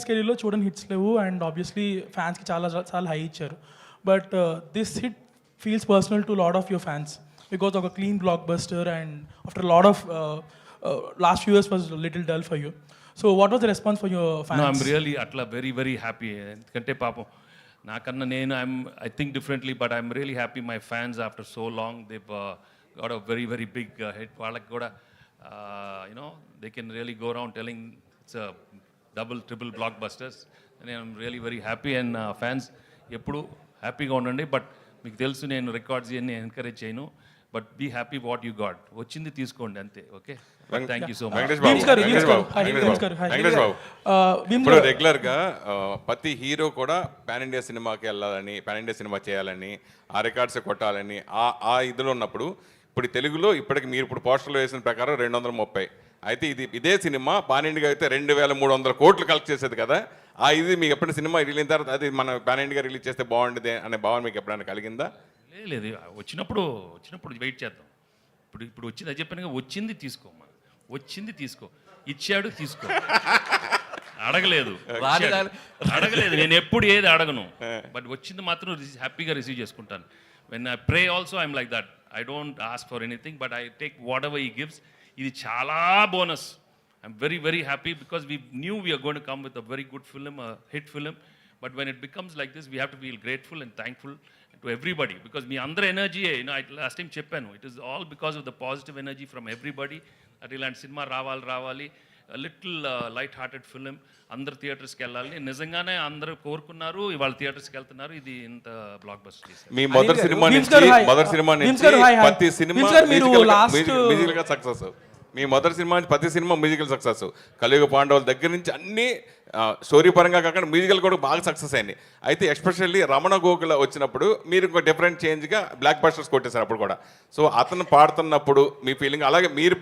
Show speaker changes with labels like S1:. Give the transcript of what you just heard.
S1: కెరీర్లో చూడని హిట్స్ లేవు అండ్ ఆబ్వియస్లీ ఫ్యాన్స్కి చాలా చాలా హై ఇచ్చారు. But this hit feels personal to lot of your fans because ఒక clean blockbuster and after lot of last few years was little dull for you. So what was the response for your fans?
S2: I'm really అట్లా very very happy. ఎందుకంటే పాపం నాకన్నా నేను I think differently, but I'm really happy my fans after so long they got a very very big hit. వాళ్ళకి కూడా you know they can really go around telling it's double triple blockbusters. నేను really very happy and fans ఎప్పుడు హ్యాపీగా ఉండండి. But మీకు తెలుసు నేను records ఇవన్నీ ఎంకరేజ్ చేయను. But be happy what you got, వచ్చింది తీసుకోండి అంతే. Okay, thank you so much.
S3: ఇప్పుడు రెగ్యులర్ గా ప్రతి హీరో కూడా పాన్ ఇండియా సినిమాకి వెళ్ళాలని, పాన్ ఇండియా సినిమా చేయాలని, ఆ రికార్డ్స్ కొట్టాలని ఆ ఇదిలో ఉన్నప్పుడు ఇప్పుడు తెలుగులో ఇప్పటికి మీరు ఇప్పుడు పోస్టర్లో వేసిన ప్రకారం 230. అయితే ఇదే సినిమా పాన్ ఇండియా అయితే 2300 కోట్లు కలెక్ట్ చేసేది కదా. ఇది మీకు ఎప్పుడైనా సినిమా రిలీజ్ తర్వాత అది మన పాన్ ఇండియా రిలీజ్ చేస్తే బాగుండేది అనే భావన మీకు ఎప్పుడైనా కలిగిందా?
S2: లేదు, వచ్చినప్పుడు వెయిట్ చేద్దాం. ఇప్పుడు వచ్చింది అది చెప్పాను, వచ్చింది తీసుకోమ్మా, వచ్చింది తీసుకో, ఇచ్చాడు తీసుకో. అడగలేదు, నేను ఎప్పుడు ఏది అడగను. బట్ వచ్చింది మాత్రం హ్యాపీగా రిసీవ్ చేసుకుంటాను. When I pray also I'm like that. I don't ask for anything but I take whatever he gives. ఇది చాలా bonus. I'm very very happy because we knew we are going to come with a very good film, hit film. But when it becomes like this we have to feel grateful and thankful to everybody because మీ అందరి energy, last time చెప్పాను, it is all because of the positive energy from everybody. At ఇలాంటి cinema రావాలి, little light hearted film, అందరు థియేటర్స్కి వెళ్ళాలి. నిజంగానే అందరూ కోరుకున్నారు, ఇవాళ థియేటర్స్కి వెళ్తున్నారు. ఇది ఇంత బ్లాక్ బస్టర్.
S3: మీ మొదటి సినిమా నుంచి ప్రతి సినిమా మ్యూజికల్ గా సక్సెస్. మీ మొదటి సినిమా నుంచి ప్రతి సినిమా మ్యూజికల్ సక్సెస్. కలియుగ పాండవుల దగ్గర నుంచి అన్ని స్టోరీ పరంగా కాకుండా మ్యూజికల్ కూడా బాగా సక్సెస్ అయింది. అయితే ఎస్పెషల్లీ రమణ గోకుల వచ్చినప్పుడు మీరు ఇంకో డిఫరెంట్ చేంజ్గా బ్లాక్ బస్టర్స్ కొట్టేశారు అప్పుడు కూడా. సో అతను పాడుతున్నప్పుడు మీ ఫీలింగ్, అలాగే మీరు